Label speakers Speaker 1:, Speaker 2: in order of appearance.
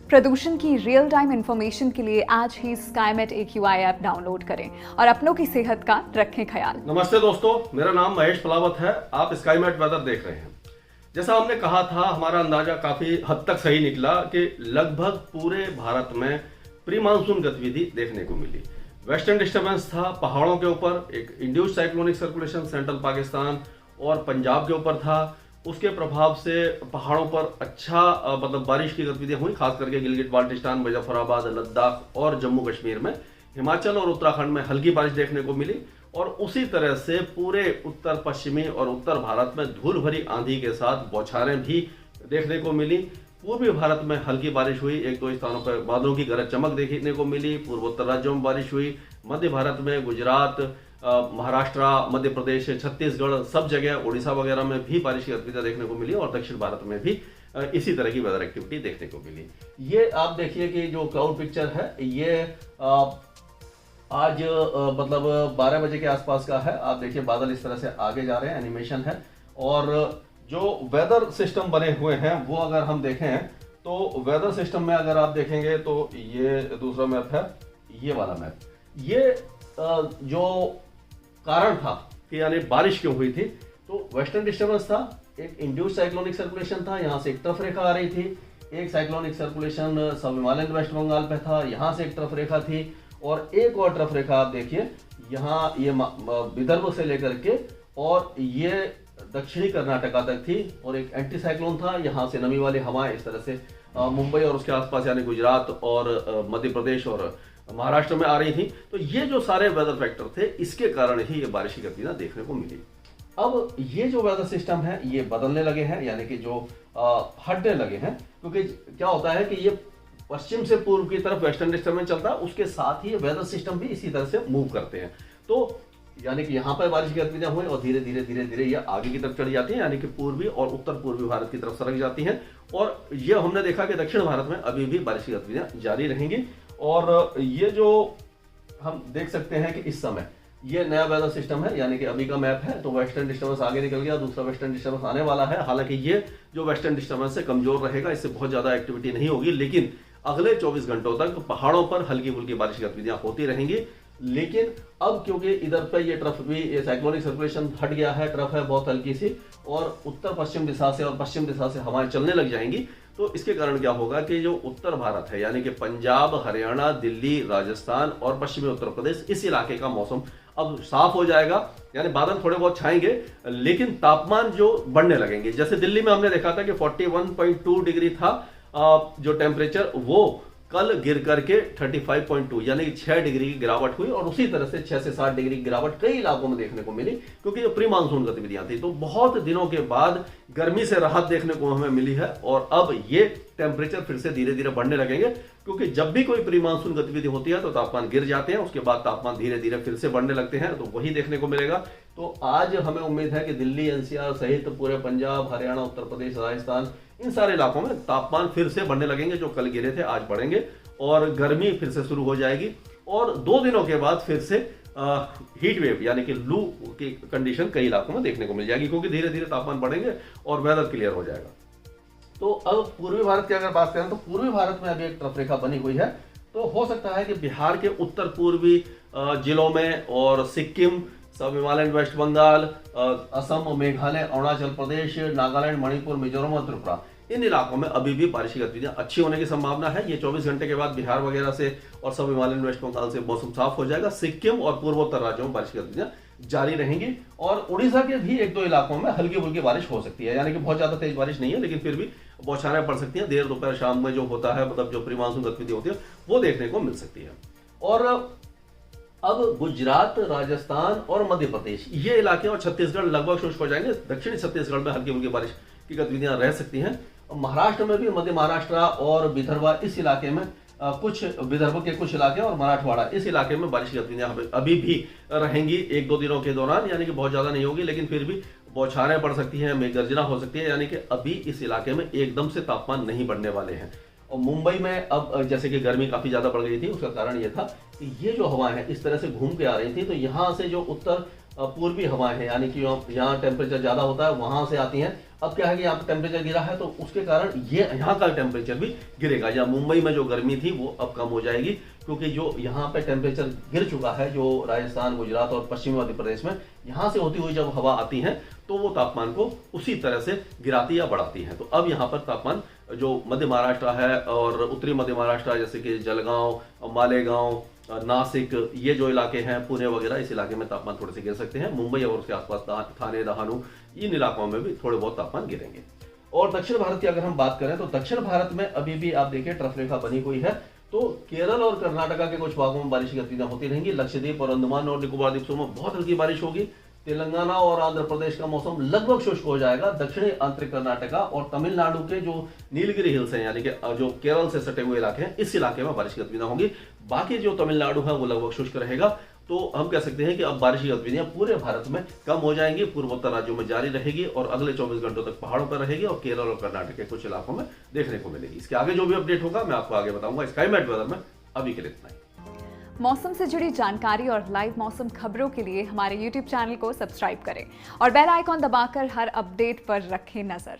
Speaker 1: प्रदूषण की real time information के लिए आज ही स्काईमेट AQI ऐप डाउनलोड करें और अपनों की सेहत का रखें ख्याल।
Speaker 2: नमस्ते दोस्तों, मेरा नाम महेश फलावत है। आप स्काईमेट वेदर देख रहे हैं। जैसा हमने कहा था, हमारा अंदाजा काफी हद तक सही निकला कि लगभग पूरे भारत में प्री मानसून गतिविधि देखने को मिली। वेस्टर्न डिस्टर्बेंस था पहाड़ों के ऊपर, एक induced cyclonic circulation central Pakistan और पंजाब के ऊपर था। उसके प्रभाव से पहाड़ों पर अच्छा मतलब बारिश की गतिविधियां हुई, खास करके गिलगित बाल्टिस्तान, मुजफ्फराबाद, लद्दाख और जम्मू कश्मीर में। हिमाचल और उत्तराखंड में हल्की बारिश देखने को मिली और उसी तरह से पूरे उत्तर पश्चिमी और उत्तर भारत में धूल भरी आंधी के साथ बौछारें भी देखने को मिली। पूर्वी भारत में हल्की बारिश हुई, एक दो स्थानों पर बादलों की गरज चमक देखने को मिली। पूर्वोत्तर राज्यों में बारिश हुई। मध्य भारत में गुजरात, महाराष्ट्र, मध्य प्रदेश, छत्तीसगढ़, सब जगह, उड़ीसा वगैरह में भी बारिश की गतिविधियां देखने को मिली और दक्षिण भारत में भी इसी तरह की वेदर एक्टिविटी देखने को मिली। ये आप देखिए कि जो क्लाउड पिक्चर है ये आज मतलब 12 बजे के आसपास का है। आप देखिए बादल इस तरह से आगे जा रहे हैं, एनिमेशन है। और जो वेदर सिस्टम बने हुए हैं वो अगर हम देखें तो वेदर सिस्टम में अगर आप देखेंगे तो ये दूसरा मैप है, ये वाला मैप। ये जो कारण था कि यानी बारिश क्यों हुई थी, तो वेस्टर्न डिस्टर्बेंस था, एक इंड्यूस्ड साइक्लोनिक सर्कुलेशन था, यहां से एक तरफ रेखा आ रही थी। एक साइक्लोनिक सर्कुलेशन सब हिमालयन वेस्ट बंगाल पे था, यहां से एक तरफ रेखा थी और एक और तरफ रेखा आप देखिए यहाँ ये विदर्भ से लेकर के और ये दक्षिणी कर्नाटका तक थी। और एक एंटी साइक्लोन था, यहाँ से नमी वाली हवाएं इस तरह से मुंबई और उसके आसपास यानी गुजरात और मध्य प्रदेश और महाराष्ट्र में आ रही थी। तो ये जो सारे वेदर फैक्टर थे, इसके कारण ही ये बारिश की गतिविधियां देखने को मिली। अब ये जो वेदर सिस्टम है ये बदलने लगे हैं, यानी कि जो हटने लगे हैं, क्योंकि क्या होता है कि ये पश्चिम से पूर्व की तरफ वेस्टर्न डिस्टर्बेंस चलता है, उसके साथ ही वेदर सिस्टम भी इसी तरह से मूव करते हैं। तो यानी कि यहाँ पर बारिश की गतिविधियां हुई और धीरे धीरे धीरे धीरे ये आगे की तरफ चढ़ी जाती है, यानी कि पूर्वी और उत्तर पूर्वी भारत की तरफ सरक जाती हैं। और ये हमने देखा कि दक्षिण भारत में अभी भी बारिश की गतिविधियां जारी रहेंगी। और ये जो हम देख सकते हैं कि इस समय ये नया वेदर सिस्टम है, यानी कि अभी का मैप है, तो वेस्टर्न डिस्टर्बेंस आगे निकल गया, दूसरा वेस्टर्न डिस्टर्बेंस आने वाला है। हालांकि ये जो वेस्टर्न डिस्टर्बेंस है कमजोर रहेगा, इससे बहुत ज्यादा एक्टिविटी नहीं होगी, लेकिन अगले 24 घंटों तक पहाड़ों पर हल्की फुल्की बारिश की गतिविधियां होती रहेंगी। लेकिन अब क्योंकि इधर पे ये ट्रफ भी, ये साइक्लोनिक सर्कुलेशन हट गया है, ट्रफ है बहुत हल्की सी और उत्तर पश्चिम दिशा से और पश्चिम दिशा से हवाएं चलने लग जाएंगी, तो इसके कारण क्या होगा कि जो उत्तर भारत है यानी कि पंजाब, हरियाणा, दिल्ली, राजस्थान और पश्चिमी उत्तर प्रदेश, इस इलाके का मौसम अब साफ हो जाएगा। यानी बादल थोड़े बहुत छाएंगे लेकिन तापमान जो बढ़ने लगेंगे। जैसे दिल्ली में हमने देखा था कि 41.2 डिग्री था जो टेम्परेचर, वो कल गिर करके 35.2 यानी 6 डिग्री की गिरावट हुई। और उसी तरह से 6 से 7 डिग्री की गिरावट कई इलाकों में देखने को मिली, क्योंकि जो प्री मानसून गतिविधियां थी। तो बहुत दिनों के बाद गर्मी से राहत देखने को हमें मिली है और अब ये टेम्परेचर फिर से धीरे धीरे बढ़ने लगेंगे, क्योंकि जब भी कोई प्री मानसून गतिविधि होती है तो तापमान गिर जाते हैं, उसके बाद तापमान धीरे धीरे फिर से बढ़ने लगते हैं, तो वही देखने को मिलेगा। तो आज हमें उम्मीद है कि दिल्ली, NCR सहित पूरे पंजाब, हरियाणा, उत्तर प्रदेश, राजस्थान, इन सारे इलाकों में तापमान फिर से बढ़ने लगेंगे। जो कल गिरे थे आज बढ़ेंगे और गर्मी फिर से शुरू हो जाएगी। और 2 दिनों के बाद फिर से हीट वेव यानी कि लू की कंडीशन कई इलाकों में देखने को मिल जाएगी, क्योंकि धीरे धीरे तापमान बढ़ेंगे और वेदर क्लियर हो जाएगा। तो अब पूर्वी भारत की अगर बात करें तो पूर्वी भारत में अभी एक तरफ रेखा बनी हुई है, तो हो सकता है कि बिहार के उत्तर पूर्वी जिलों में और सिक्किम, सब हिमालयन वेस्ट बंगाल, असम, मेघालय, अरुणाचल प्रदेश, नागालैंड, मणिपुर, मिजोरम और त्रिपुरा, इन इलाकों में अभी भी बारिश की गतिविधियां अच्छी होने की संभावना है। ये 24 घंटे के बाद बिहार वगैरह से और सब हिमालयन वेस्ट बंगाल से मौसम साफ हो जाएगा। सिक्किम और पूर्वोत्तर राज्यों में बारिश की गतिविधियां जारी रहेंगी और उड़ीसा के भी 1-2 इलाकों में हल्की फुल्की बारिश हो सकती है, यानी कि बहुत ज्यादा तेज बारिश नहीं है, लेकिन फिर भी बौछारें पड़ सकती हैं। देर दोपहर शाम में जो होता है, मतलब जो प्री मानसून गतिविधि होती है, वो देखने को मिल सकती है। और अब गुजरात, राजस्थान और मध्य प्रदेश, ये इलाके और छत्तीसगढ़ लगभग शुष्क हो जाएंगे। दक्षिणी छत्तीसगढ़ में हल्की फुल्की बारिश की गतिविधियां रह सकती हैं। महाराष्ट्र में भी, मध्य महाराष्ट्र और विदर्भा, इस इलाके में कुछ विदर्भ के कुछ इलाके और मराठवाड़ा, इस इलाके में बारिश की गतिविधियां अभी भी रहेंगी 1-2 दिनों के दौरान, यानी कि बहुत ज्यादा नहीं होगी, लेकिन फिर भी बौछारें पड़ सकती हैं, मेघगर्जना हो सकती है, यानी कि अभी इस इलाके में एकदम से तापमान नहीं बढ़ने वाले हैं। और मुंबई में अब जैसे कि गर्मी काफी ज्यादा बढ़ गई थी, उसका कारण यह था कि ये जो हवा है इस तरह से घूम के आ रही थी, तो यहाँ से जो उत्तर पूर्वी हवाएं हैं, यानी कि यहाँ टेम्परेचर ज़्यादा होता है, वहाँ से आती हैं। अब क्या है कि यहाँ पे टेम्परेचर गिरा है तो उसके कारण ये यहाँ का टेम्परेचर भी गिरेगा, या मुंबई में जो गर्मी थी वो अब कम हो जाएगी, क्योंकि जो यहाँ पे टेम्परेचर गिर चुका है, जो राजस्थान, गुजरात और पश्चिमी मध्य प्रदेश में, यहाँ से होती हुई जब हवा आती है तो वो तापमान को उसी तरह से गिराती या बढ़ाती है। तो अब यहाँ पर तापमान जो मध्य महाराष्ट्र है और उत्तरी मध्य महाराष्ट्र जैसे कि जलगांव, मालेगांव, नासिक, ये जो इलाके हैं, पुणे वगैरह, इस इलाके में तापमान थोड़े से गिर सकते हैं। मुंबई और उसके आसपास थाने, दहानू, इन इलाकों में भी थोड़े बहुत तापमान गिरेंगे। और दक्षिण भारत की अगर हम बात करें तो दक्षिण भारत में अभी भी आप देखिए ट्रफ रेखा बनी हुई है, तो केरल और कर्नाटका के कुछ भागों में बारिश की गतिविधियां होती रहेंगी। लक्षद्वीप और अंडमान और निकोबार द्वीप समूह में बहुत हल्की बारिश होगी। तेलंगाना और आंध्र प्रदेश का मौसम लगभग शुष्क हो जाएगा। दक्षिणी आंतरिक कर्नाटका और तमिलनाडु के जो नीलगिरी हिल्स हैं, यानी कि जो केरल से सटे हुए इलाके हैं, इस इलाके में बारिश की गतिविधियां होंगी। बाकी जो तमिलनाडु है वो लगभग शुष्क रहेगा। तो हम कह सकते हैं कि अब बारिश की गतिविधियां पूरे भारत में कम हो जाएंगी, पूर्वोत्तर राज्यों में जारी रहेगी और अगले 24 घंटों तक पहाड़ों पर रहेगी और केरल और कर्नाटक के कुछ इलाकों में देखने को मिलेगी। इसके आगे जो भी अपडेट होगा मैं आपको आगे बताऊंगा। स्काईमेट वेदर में अभी के लिए इतना ही।
Speaker 1: मौसम से जुड़ी जानकारी और लाइव मौसम खबरों के लिए हमारे YouTube चैनल को सब्सक्राइब करें और बेल आइकॉन दबाकर हर अपडेट पर रखें नजर।